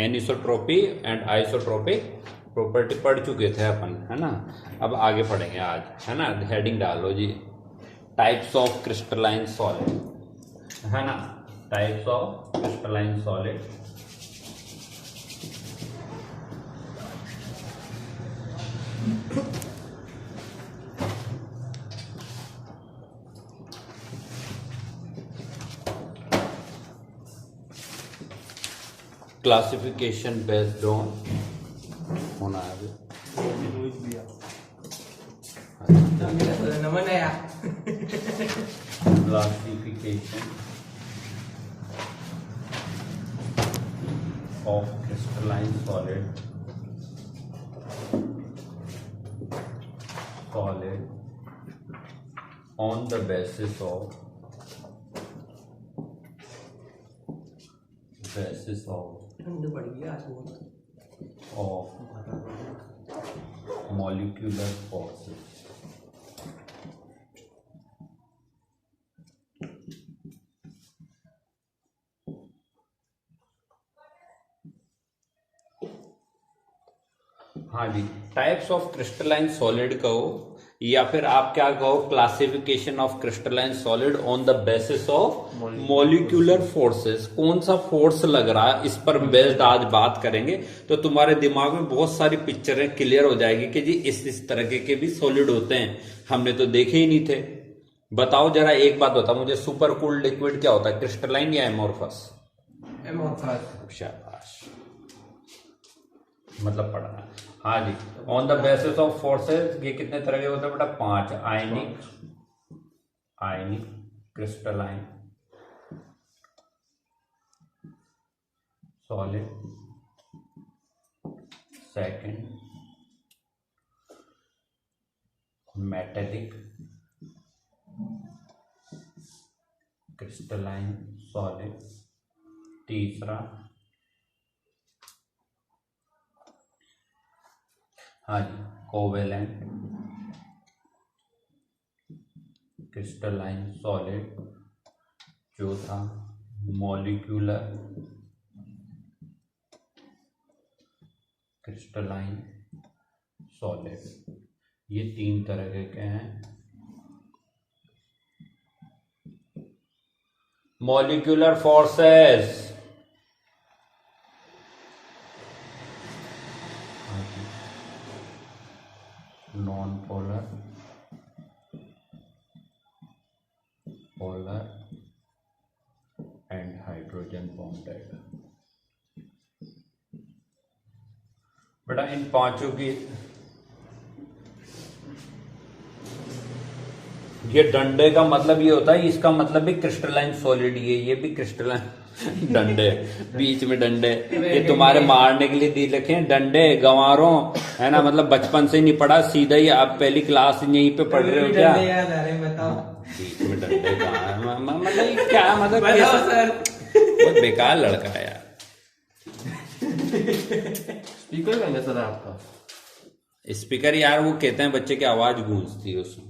एनिसोट्रोपी and isotropic property पढ़ चुके थे अपन, है ना। अब आगे पढ़ेंगे आज, है ना। हेडिंग डालो जी, टाइप्स ऑफ क्रिस्टलाइन सॉलिड, है ना। Types of crystalline solid. Classification based on होना है नमन है यार। Classification of crystalline solid on the basis of molecular forces. हाँ जी, टाइप्स ऑफ क्रिस्टलाइन सॉलिड कहो या फिर आप क्या कहो, classification of crystalline solid on the basis of molecular forces. कौन सा फोर्स लग रहा है, इस पर बेस्ड आज बात करेंगे। तो तुम्हारे दिमाग में बहुत सारी पिक्चरें क्लियर हो जाएगी कि जी इस तरह के भी सॉलिड होते हैं, हमने तो देखे ही नहीं थे। बताओ जरा एक बात बताओ मुझे, सुपर कूल्ड लिक्विड क्या होता है, क्रिस्टलाइन या एमोर्फस? एमोर्फस। शाबाश, मतलब पढ़ना। हाँ जी, on the basis of forces, ये कितने तरह के होते हैं बेटा? 5। Ionic, crystalline solid, second metallic crystalline solid, तीसरा हाँ जी कोवेलेंट क्रिस्टलाइन सॉलिड, चौथा मॉलिक्यूलर क्रिस्टलाइन सॉलिड। ये 3 तरह के हैं। Molecular forces, non polar, polar and hydrogen bonded. बेटा इन पांचों की, ये डंडे का मतलब ये होता है, इसका मतलब भी क्रिस्टलाइन सॉलिड, ये भी क्रिस्टलाइन डंडे, बीच में डंडे, ये तुम्हारे मारने के लिए दी रखे हैं डंडे गंवारों, है ना। मतलब बचपन से नहीं पढ़ा, सीधा ही आप पहली क्लास यहीं पे पढ़ रहे हो क्या? बीच में डंडे कहाँ, मतलब क्या मतलब बहुत बेकार लड़का है यार। स्पीकर कहाँ है सर आपका? स्पीकर यार वो कहते हैं बच्चे की आवाज गूंजती है उसमें।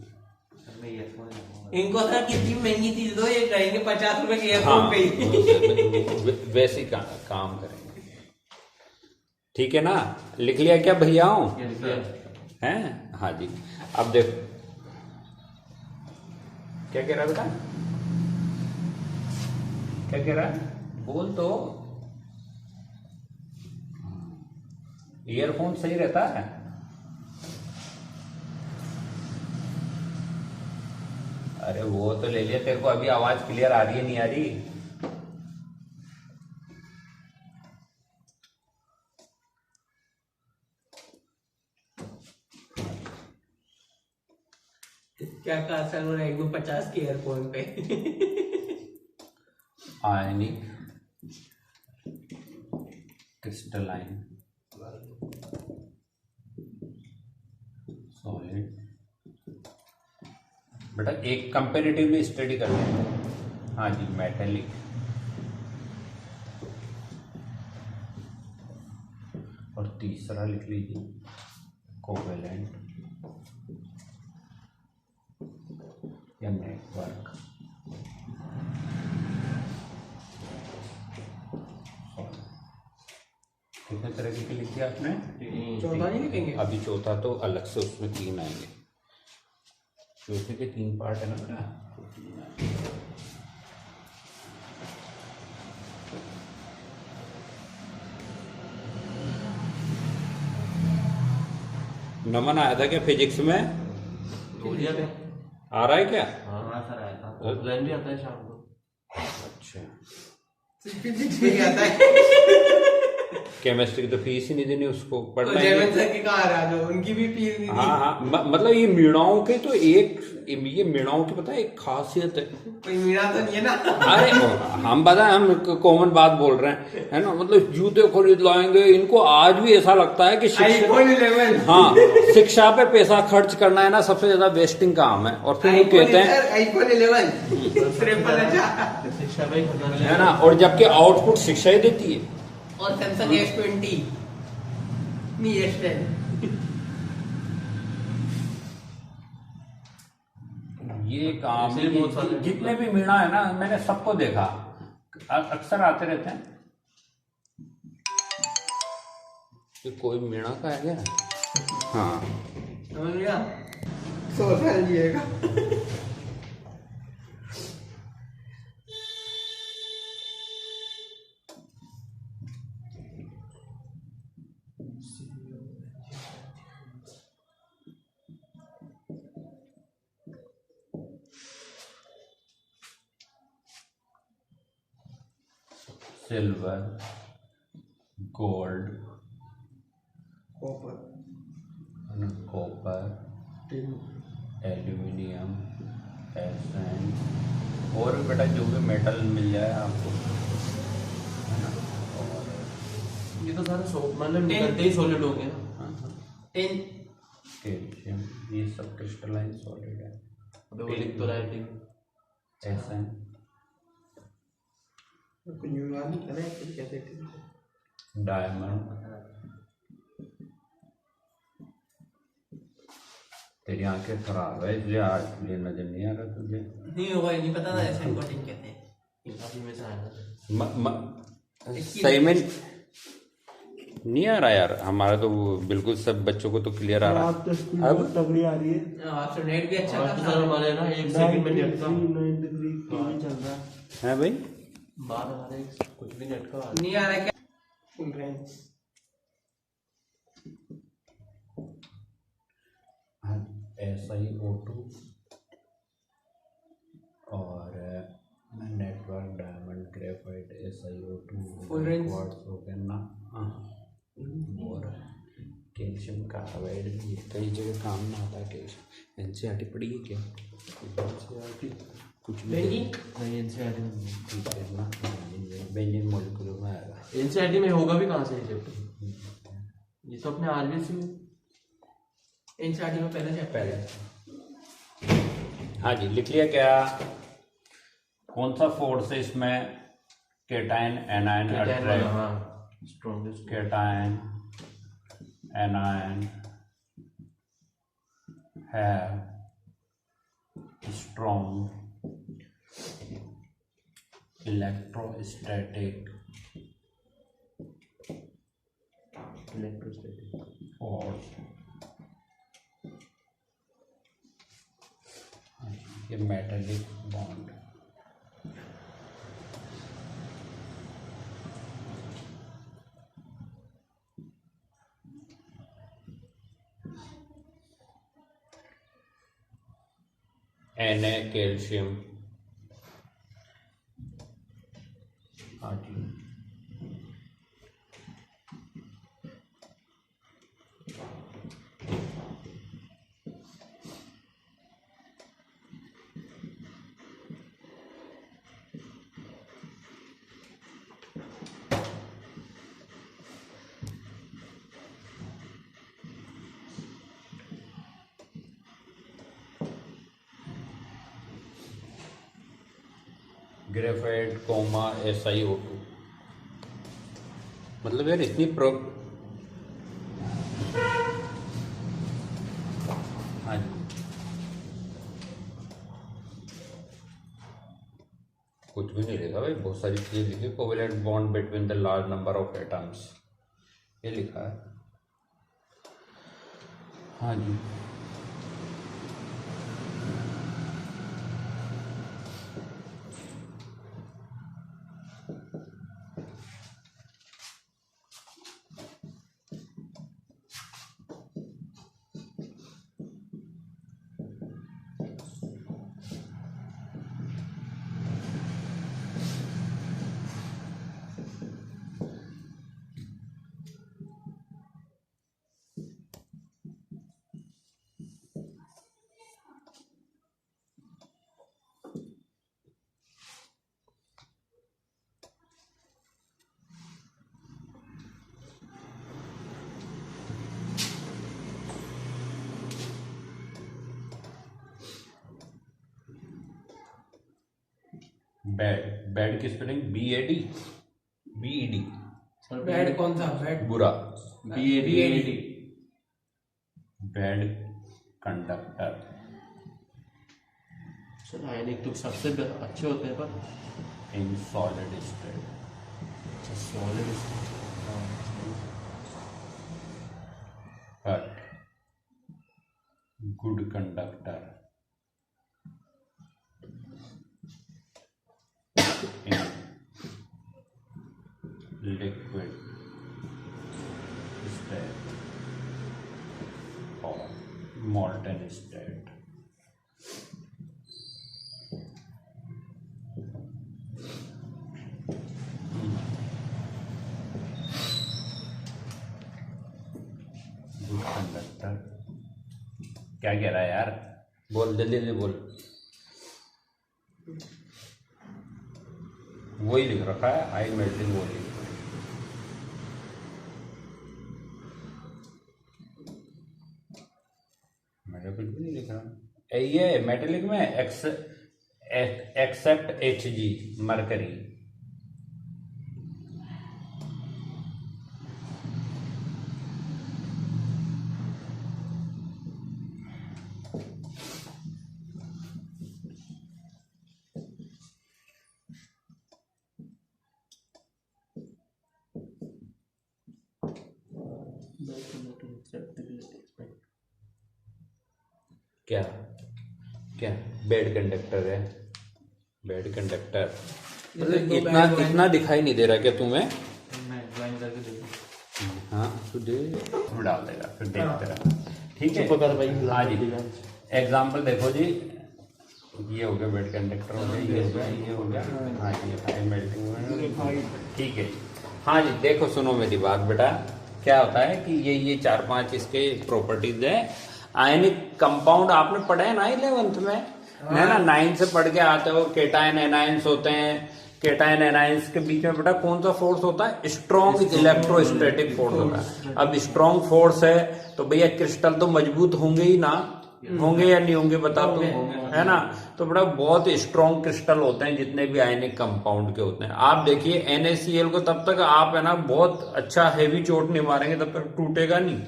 इनको सर कितनी महंगी चीज दो, ये कहेंगे 50 रुपए के एयरफोन पे। वैसे काम करेंगे, ठीक है ना। लिख लिया क्या भैयाओं? हैं? हाँ जी। अब देखो क्या कह रहा है बेटा, क्या कह रहा है, बोल तो। ईयरफोन सही रहता है? अरे वो तो ले लिया, तेरे को अभी आवाज क्लियर आ रही है नहीं आ रही? क्या कहा सर वो 150 के एयरफोन पे? आयनिक क्रिस्टलाइन सॉलिड। बेटा एक कंपेरेटिवली स्टडी कर लेंगे। हाँ जी मेटेलिक, और तीसरा लिख लीजिए कोवेलेंट या नेटवर्क। कितने तरह के लिखे आपने? चौथा नहीं लिखेंगे? अभी चौथा तो अलग से उसमें 3 आएंगे, चौथे के 3 पार्ट है ना बेटा, तो 3 आएंगे। नमन आया था क्या फिजिक्स में? आ रहा है क्या? हाँ सर आया था। ऑफलाइन भी आता है शाम को। अच्छा, फिजिक्स में आता है। केमिस्ट्री की तो फीस ही नहीं देनी उसको, पढ़ना ही जयवंत सर की कहाँ रहा जो उनकी भी फीस नहीं दी। हाँ हाँ, मतलब ये मीणाओं के तो ये मीणाओं की पता है एक खासियत है। कोई मीणा तो नहीं है ना? अरे हम बताएं, हम कॉमन बात बोल रहे हैं, है ना, मतलब जूते खरीद लाएंगे, इनको आज भी ऐसा लगता है कि iPhone 11। हाँ, शिक्षा पे पैसा खर्च करना है ना सबसे ज्यादा वेस्टिंग काम है, और फिर वो कहते हैं iPhone 11 53,000 शिक्षा भाई खतरनाक है ना, और जबकि आउटपुट शिक्षा ही देती है। और Samsung S20 नहीं S10। ये काम ऐसे ही बहुत सारे जितने भी मीणा है ना, मैंने सबको देखा, अक्सर आते रहते हैं। ये कोई मीणा का है क्या? हाँ, समझ गया? 100 साल जिएगा। Silver, gold, copper, aluminium, SN, और भी बेटा जो भी मेटल मिल जाए आपको, है ना। और ये तो सारे मतलब निकलते ही सॉलिड हो गए ना। हाँ, हाँ, 10 कैल्शियम, ये सब क्रिस्टलाइन सॉलिड है। अबे वो लिख तो रहा है टिन। एसएन, डायमंड, तेरी आंखें खराब है इसलिए आज तुझे नजर नहीं आ रहा तुझे। नहीं होगा, नहीं पता था ऐसे इनको टिन कहते हैं। काफी में से आया था। सही में नहीं आ रहा यार, हमारा तो वो बिल्कुल सब बच्चों को तो क्लियर आ रहा है। अब तगड़ी आ रही है। आज तो नेट भी अच्छा और तो था। सर हमारे ना 1 सेकंड में नेट का 9 डिग्री केवी चल रहा है। है भाई, बात हमारे कुछ भी नेट का नहीं आ रहा क्या? Full range. SiO2 और network, diamond, graphite, SiO2, Full range। Quartz हो गया ना। हाँ, और कैल्शियम कार्बाइड भी कई जगह काम में आता है। कैल्शियम एनसीईआरटी पढ़ी है क्या? एनसीईआरटी कुछ भी नहीं एनसीईआरटी में ठीक है ना, बेंजीन मॉलिक्यूल में आएगा। एनसीईआरटी में होगा भी कहाँ से ये चैप्टर? ये तो अपने आरबीएससी में एनसीईआरटी में पहले से पहले। हाँ जी, लिख लिया क्या? कौन सा फोर्स है इसमें? Cation anion attract, strongest cation anion have strong electrostatic electrostatic force. ये मेटालिक बॉन्ड, Na कैल्शियम। हाँ जी, ग्रेफाइट कोमा SiO2। मतलब यार इतनी हाँ जी, कुछ भी नहीं लिखा भाई, बहुत सारी चीजें लिखी। Covalent bond between the large number of atoms, ये लिखा है। हाँ जी, बैड, बैड की स्पेलिंग BAD, BED, बैड कौन सा बैड? बुरा। BAD। Bad conductor. सर आयनिक तो सबसे अच्छे होते हैं पर in solid state. Solid but good conductor in liquid state और molten state। गुड कंडक्टर क्या कह रहा है यार? बोल, जल्दी जल्दी बोल। वही लिख रखा है, हाई मेल्टिंग वही। मैंने कुछ भी नहीं लिखा। ये मेटेलिक में एक्सेप्ट Hg, मरकरी। क्या क्या बेड कंडक्टर है? बेड कंडक्टर मतलब इतना दिखाई नहीं दे रहा क्या तुम्हें? मैं ड्राइंग करके देखूं। हाँ तो दे, डाल देगा फिर देखते रहा। ठीक है, चुप कर भाई। हाँ जी, एग्जाम्पल देखो जी, ये हो गया बेड कंडक्टर हो गया, ये हो गया, ये हो गया। हाँ जी, हाई मेल्टिंग। ठीक है, हाँ जी देखो, सुनो मेरी बात बेटा। क्या होता है कि ये 4-5 इसके प्रॉपर्टीज है। आयनिक कंपाउंड आपने पढ़ा है ना 11th में, है ना? 9 से पढ़ के आते हो। केटायन एनायंस होते हैं, केटायन एनायंस के बीच में बेटा कौन सा फोर्स होता है? स्ट्रॉन्ग इलेक्ट्रोस्टैटिक फोर्स होता है। अब स्ट्रॉन्ग फोर्स है तो भैया क्रिस्टल तो मजबूत होंगे ही ना, होंगे या नहीं होंगे बता तो, है ना? तो बड़ा बहुत स्ट्रॉन्ग क्रिस्टल होते हैं जितने भी आयनिक कंपाउंड के होते हैं। आप देखिए NaCl को तब तक आप है ना बहुत अच्छा हेवी चोट नहीं मारेंगे तब तक टूटेगा नहीं।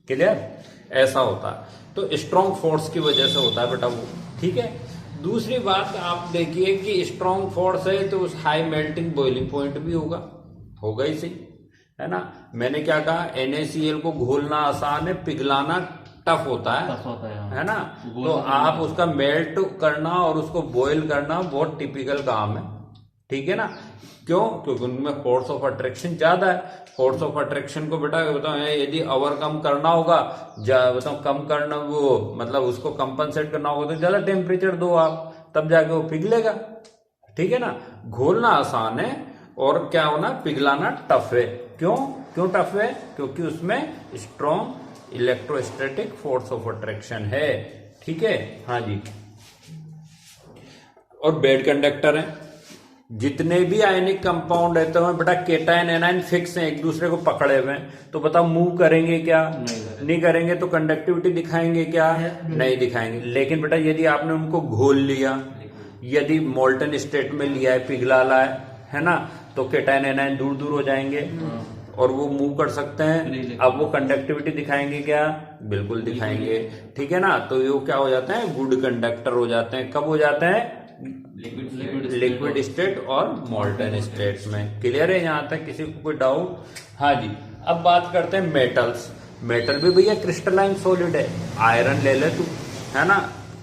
क्लियर? ऐसा होता है। तो स्ट्रॉन्ग फोर्स की वजह से होता है बेटा वो। ठीक है, दूसरी बात आप देखिए कि स्ट्रॉन्ग फोर्स है तो उस हाई मेल्टिंग बॉइलिंग पॉइंट भी होगा ही सही, है ना? मैंने क्या कहा? NaCl को घोलना आसान है, पिघलाना टफ होता है ना? तो आप उसका मेल्ट करना और उसको बॉईल करना बहुत टिपिकल काम है। ठीक है ना? क्यों? क्योंकि उनमें फोर्स ऑफ अट्रैक्शन ज्यादा है। फोर्स ऑफ अट्रैक्शन को बेटा बताओ यदि ओवरकम करना होगा, बताओ कम करना, वो मतलब उसको कंपनसेट करना होगा तो ज्यादा टेम्परेचर दो आप, तब जाके वो पिघलेगा। ठीक है ना? घोलना आसान है और क्या होना, पिघलाना टफ है। क्यों टफ है? क्योंकि उसमें strong electrostatic force of attraction है। ठीक है, हाँ जी। और बेड कंडक्टर है, जितने भी आयनिक कंपाउंड है तो बेटा केटायन एनायन फिक्स हैं, एक दूसरे को पकड़े हुए हैं। तो बताओ मूव करेंगे क्या? नहीं करेंगे। तो कंडक्टिविटी दिखाएंगे क्या? नहीं दिखाएंगे। लेकिन बेटा यदि आपने उनको घोल लिया, यदि मोल्टन स्टेट में लिया है, पिघला है ना, तो केटायन एनायन दूर दूर हो जाएंगे और वो मूव कर सकते हैं। अब वो कंडक्टिविटी दिखाएंगे क्या? बिल्कुल दिखाएंगे। ठीक है ना? तो ये क्या हो जाते हैं? गुड कंडक्टर हो जाते हैं। कब हो जाते हैं? लिक्विड स्टेट और मोल्टन स्टेट में। क्लियर है यहाँ तक? किसी को कोई डाउट? हाँ जी। अब बात करते हैं मेटल्स। मेटल भी भैया क्रिस्टलाइन सॉलिड है। आयरन ले ले तू, है ना,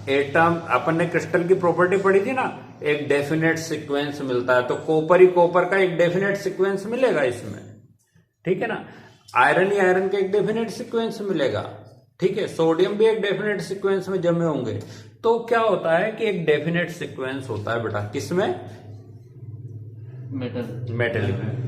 एटम, अपन ने क्रिस्टल की प्रॉपर्टी पढ़ी थी ना, एक डेफिनेट सीक्वेंस मिलता है, तो कॉपर ही कॉपर का एक डेफिनेट सीक्वेंस मिलेगा इसमें, ठीक है ना। आयरन ही आयरन का एक डेफिनेट सीक्वेंस मिलेगा, ठीक है। सोडियम भी एक डेफिनेट सीक्वेंस में जमे होंगे। तो क्या होता है कि एक डेफिनेट सीक्वेंस होता है बेटा, किसमें? मेटलिक में।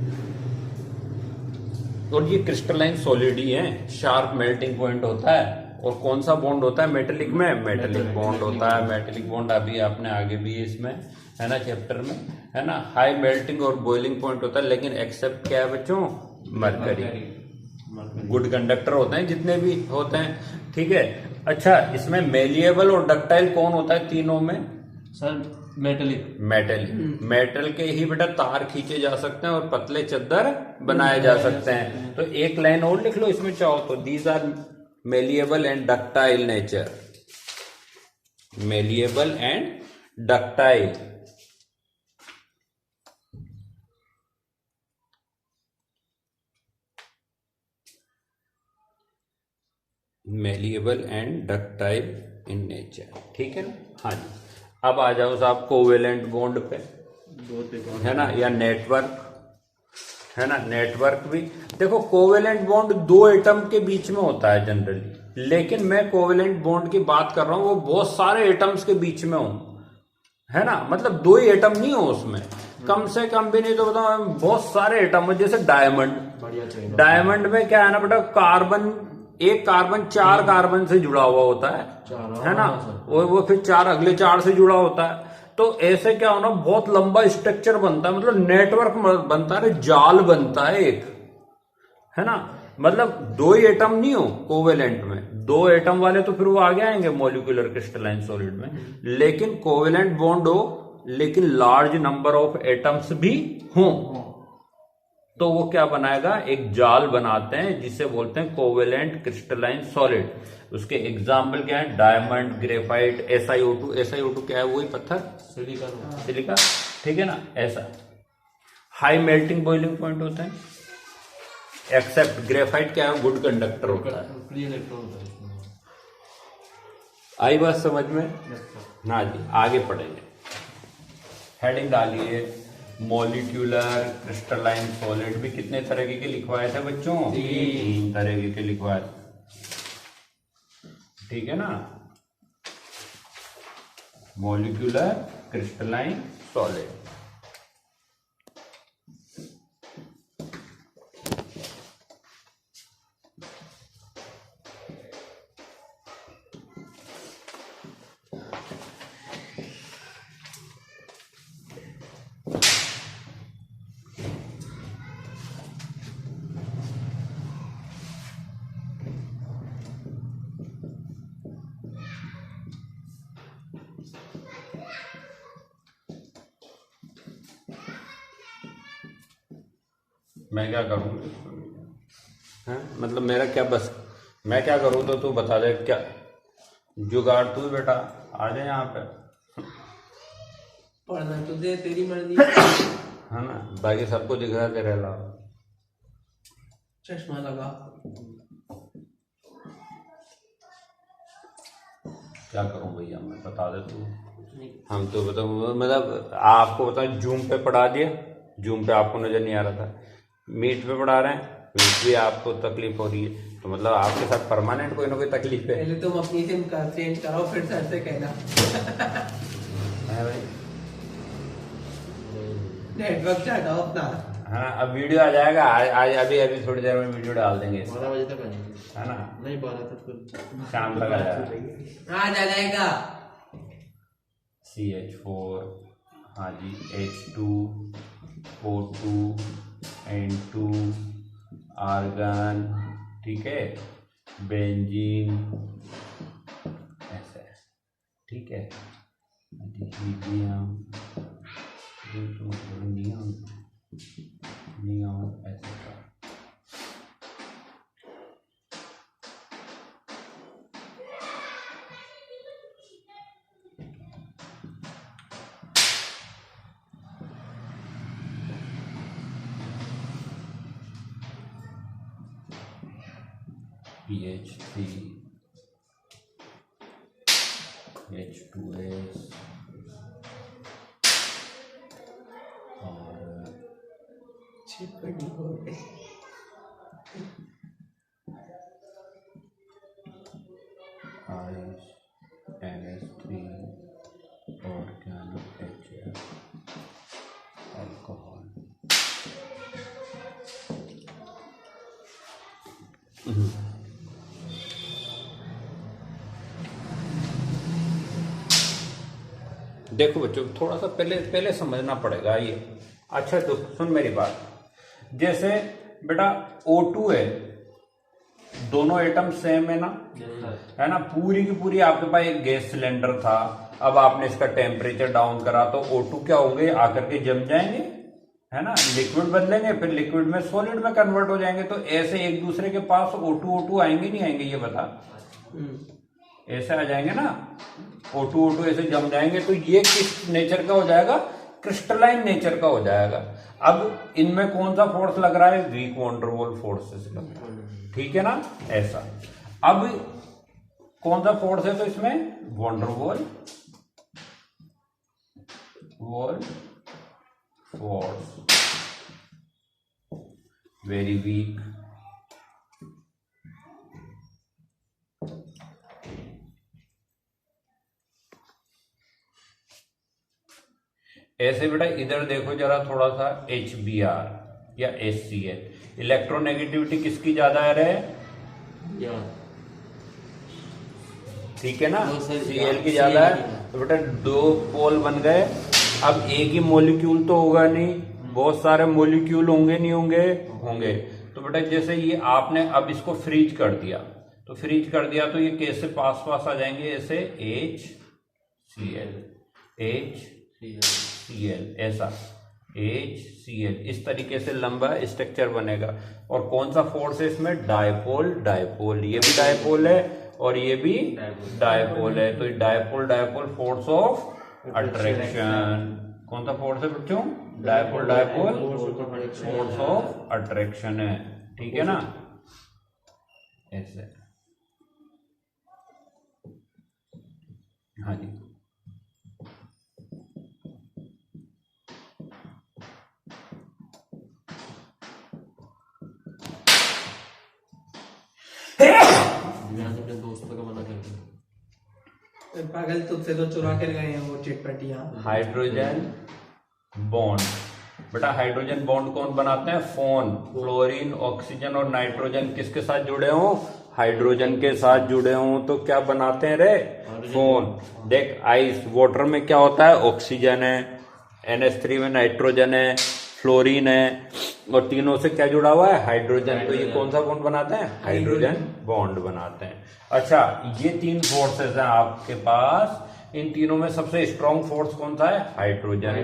और ये क्रिस्टलाइन सॉलिड ही है, शार्प मेल्टिंग पॉइंट होता है। और कौन सा बॉन्ड होता है मेटेलिक में? मेटेलिक बॉन्ड होता है। मेटेलिक बॉन्ड अभी आपने आगे भी इसमें, है ना, चैप्टर में, है ना, हाई मेल्टिंग और बॉइलिंग पॉइंट होता है, लेकिन एक्सेप्ट क्या है बच्चों? मरकरी। गुड कंडक्टर होते हैं जितने भी होते हैं, ठीक है। अच्छा, इसमें मेलिएबल और डक्टाइल कौन होता है तीनों में? Sir metallic. मेटल के ही बेटा तार खींचे जा सकते हैं और पतले चद्दर बनाए जा सकते हैं। तो एक लाइन और लिख लो इसमें चाहो तो, these are malleable and ductile nature. Malleable and ductile. Malleable and ductile in nature, ठीक है ना। हाँ जी, अब आ जाओ साहब कोवेलेंट बॉन्ड पे, है ना, या नेटवर्क, है ना। नेटवर्क भी देखो, कोवेलेंट बॉन्ड दो एटम के बीच में होता है जनरली, लेकिन मैं कोवेलेंट बॉन्ड की बात कर रहा हूं वो बहुत सारे एटम्स के बीच में हूं, है ना। मतलब दो ही एटम नहीं हो उसमें, कम से कम भी नहीं तो बताओ बहुत सारे एटम हो। जैसे डायमंड, डायमंड में क्या है ना बेटा, कार्बन, एक कार्बन चार कार्बन से जुड़ा हुआ होता है ना, और वो फिर चार अगले चार से जुड़ा होता है। तो ऐसे क्या होना, बहुत लंबा स्ट्रक्चर बनता है, मतलब नेटवर्क बनता है, जाल बनता है एक, है ना। मतलब दो ही एटम नहीं हो कोवेलेंट में, दो एटम वाले तो फिर वो आगे आएंगे मॉलिक्यूलर क्रिस्टलाइन सॉलिड में, लेकिन कोवेलेंट बॉन्ड हो लेकिन लार्ज नंबर ऑफ एटम्स भी हों, तो वो क्या बनाएगा, एक जाल बनाते हैं जिसे बोलते हैं कोवेलेंट क्रिस्टलाइन सॉलिड। उसके एग्जाम्पल क्या है? Diamond, graphite, SiO2। SiO2 क्या है? वही पत्थर, सिलिका, ठीक है ना। ऐसा हाई मेल्टिंग बॉइलिंग पॉइंट होता है। एक्सेप्ट ग्रेफाइट क्या है? गुड कंडक्टर होता है। आई बात समझ में? हाँ जी, आगे पढ़ेंगे। हेडिंग डालिए, मॉलिक्यूलर क्रिस्टलाइन सॉलिड भी कितने तरह के लिखवाए थे बच्चों? 3 तरह के लिखवाए थे, ठीक है ना। Molecular crystalline solid. मैं क्या करूं? मतलब मेरा क्या बस, मैं क्या करूं तो तू बता दे। क्या जुगाड़ तू बेटा, आ जा यहाँ पे। पढ़ना तो दे, तेरी मर्जी। है ना, बाकी सबको दिख रहा है तेरे अलावा। चश्मा लगा। क्या करूं भैया मैं, बता दे तू। हम तो बताओ, मतलब आपको बता, जूम पे पढ़ा दिया, जूम पे आपको नजर नहीं आ रहा था, मीट पे पढ़ा रहे हैं, मीट भी आपको तकलीफ हो रही है, तो मतलब आपके साथ परमानेंट कोई ना कोई तकलीफ है। पहले तुम अपनी सिम कार्ड चेंज कराओ, फिर सर से कहना। है भाई, नेटवर्क से हटाओ अपना। हाँ, अब वीडियो आ जाएगा आज, अभी थोड़ी देर में वीडियो डाल देंगे, 12 बजे तक आ जाएंगे, है ना। नहीं 12 तक, शाम तक आ जाएगा। आज आ जाएगा। CH4, हाँ जी, H2, O2, N2, आर्गन, ठीक है, बेंजीन, ऐसे, ठीक है, लिथियम, नियॉन, ऐसे। PH3 H2S और NH3 और क्या नाम HF अल्कोहल। देखो बच्चों थोड़ा सा पहले समझना पड़ेगा ये। अच्छा तो सुन मेरी बात, जैसे बेटा O2 है, दोनों एटम सेम है ना, है ना, पूरी की पूरी आपके पास एक गैस सिलेंडर था, अब आपने इसका टेम्परेचर डाउन करा तो O2 क्या होंगे, आकर के जम जाएंगे, है ना, लिक्विड बदलेंगे, फिर लिक्विड में सॉलिड में कन्वर्ट हो जाएंगे। तो ऐसे एक दूसरे के पास O2 आएंगे नहीं आएंगे, ये बता, ऐसे आ जाएंगे ना, O2 ऐसे जम जाएंगे। तो ये किस नेचर का हो जाएगा, क्रिस्टलाइन नेचर का हो जाएगा। अब इनमें कौन सा फोर्स लग रहा है, वीक वॉन डर वाल फोर्सेस लग रहा है, ठीक है ना, ऐसा। अब कौन सा फोर्स है, तो इसमें वॉन डर वाल फोर्स, वेरी वीक, ऐसे बेटा इधर देखो जरा थोड़ा सा HBr या HCl, इलेक्ट्रोनेगेटिविटी किसकी ज्यादा है रे, ठीक है ना, Cl की ज्यादा है। तो बेटा दो पोल बन गए। अब एक ही मॉलिक्यूल तो होगा नहीं, बहुत सारे मॉलिक्यूल होंगे नहीं होंगे, होंगे। तो बेटा जैसे ये आपने अब इसको फ्रीज कर दिया, तो फ्रीज कर दिया तो ये कैसे पास पास आ जाएंगे, ऐसे HCl ऐसा HCl, इस तरीके से लंबा स्ट्रक्चर बनेगा। और कौन सा फोर्स है इसमें, डायपोल, ये भी डायपोल है और ये भी डायपोल है। तो डायपोल फोर्स ऑफ अट्रैक्शन, कौन सा फोर्स है बच्चों, डायपोल फोर्स ऑफ अट्रैक्शन है, ठीक है ना, ऐसे। हाँ जी, अपने दोस्तों का मना करते हैं। पागल तुझसे तो चुरा कर गए हैं वो चिटपटियां। हाइड्रोजन बॉन्ड, बेटा हाइड्रोजन बॉन्ड कौन बनाते हैं, फोन, फ्लोरीन, ऑक्सीजन और नाइट्रोजन किसके साथ जुड़े हों, हाइड्रोजन के साथ जुड़े हों तो क्या बनाते हैं रे, फोन। देख आइस वाटर में क्या होता है, ऑक्सीजन है, NH3 में नाइट्रोजन है, फ्लोरीन है, और तीनों से क्या जुड़ा हुआ है, हाइड्रोजन। तो ये कौन सा बॉन्ड बनाते हैं, हाइड्रोजन बॉन्ड बनाते हैं। अच्छा ये तीन फोर्सेस हैं आपके पास, इन तीनों में सबसे स्ट्रॉन्ग फोर्स कौन सा है, हाइड्रोजन।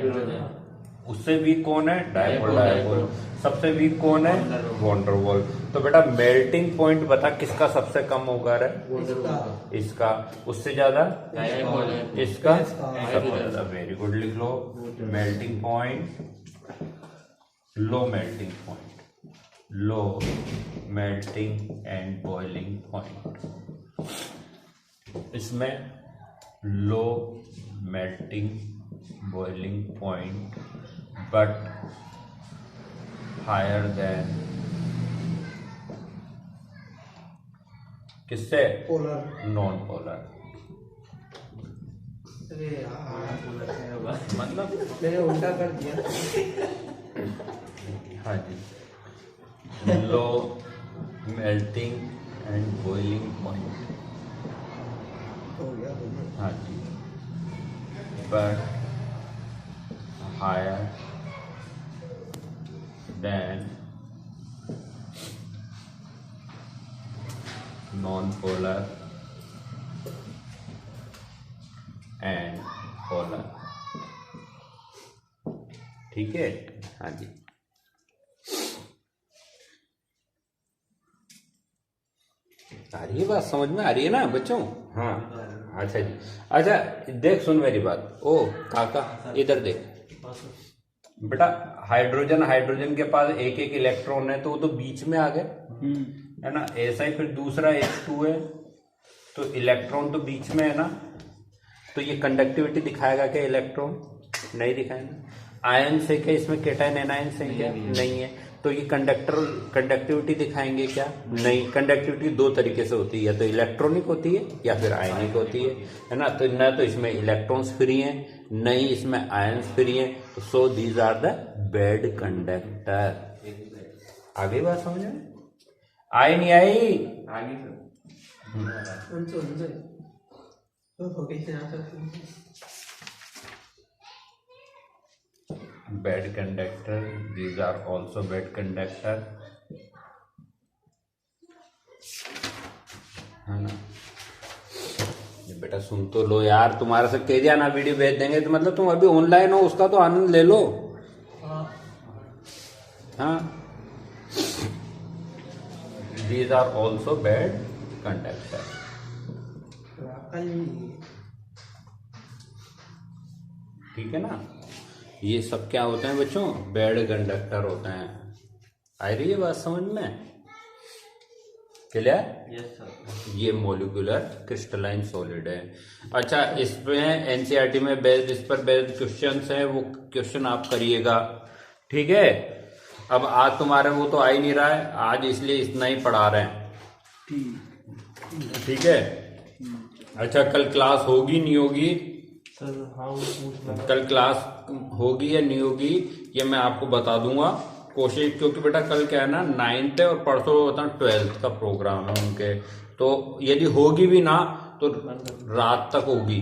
उससे वीक कौन है, डायपोल। सबसे वीक कौन है, वॉन डर वाल। तो बेटा मेल्टिंग पॉइंट बता किसका सबसे कम होगा रे, इसका। उससे ज्यादा इसका सबसे ज्यादा, वेरी गुड, लिख लो melting point, low melting and boiling point. इसमें low melting boiling point but higher than किससे, पोलर, नॉन पोलर। अरे यार मतलब मैंने उल्टा कर दिया। हाँ जी, low melting and boiling point, हो गया हाँ जी, but higher than non polar and polar, ठीक है, हाँ जी। आ रही है बात, समझ में आ रही है ना बच्चों, हाँ अच्छा जी। अच्छा देख सुन मेरी बात, ओ काका इधर देख बेटा, हाइड्रोजन के पास एक एक इलेक्ट्रॉन है तो वो तो बीच में आ गए, है ना, ऐसा ही फिर दूसरा H2 है, तो इलेक्ट्रॉन तो बीच में है ना, तो ये कंडक्टिविटी दिखाएगा क्या इलेक्ट्रॉन? नहीं दिखाएगा। आयन से क्या इसमें केटायन एनायन से क्या? नहीं है। तो ये कंडक्टिविटी दिखाएंगे क्या? नहीं। कंडक्टिविटी दो तरीके से होती है, या तो इलेक्ट्रॉनिक होती है या फिर आयनिक होती है ना। तो न तो इसमें इलेक्ट्रॉन्स फ्री हैं, नहीं इसमें आयन्स फ्री हैं, तो so these are the bad conductor. आगे बात समझ में आई नहीं आई? आगे sir bad conductor, these are also bad conductor, है ना। ये बेटा सुन तो लो यार, तुम्हारा से कह दिया ना वीडियो भेज देंगे, तो मतलब तुम अभी ऑनलाइन हो, उसका तो आनंद ले लो। हाँ, these are also bad conductor। ठीक है ना, ये सब क्या होते हैं बच्चों? बैड कंडक्टर होते हैं। आ रही है बात समझ में? क्लियर? Yes sir. ये मॉलिक्यूलर क्रिस्टलाइन सॉलिड है। अच्छा, इसमें एनसीईआरटी में बेस्ड, इस पर बेस्ड क्वेश्चंस हैं, वो क्वेश्चन आप करिएगा। ठीक है, अब आज तुम्हारे वो तो आ ही नहीं रहा है, आज इसलिए इतना ही पढ़ा रहे हैं। ठीक है। अच्छा, कल क्लास होगी नहीं होगी? सर हाँ वो पूछ रहा कल क्लास होगी या नहीं होगी ये मैं आपको बता दूंगा, कोशिश, क्योंकि बेटा कल क्या है ना 9th है और परसों होता है 12th का प्रोग्राम है उनके, तो यदि होगी भी ना तो रात तक होगी।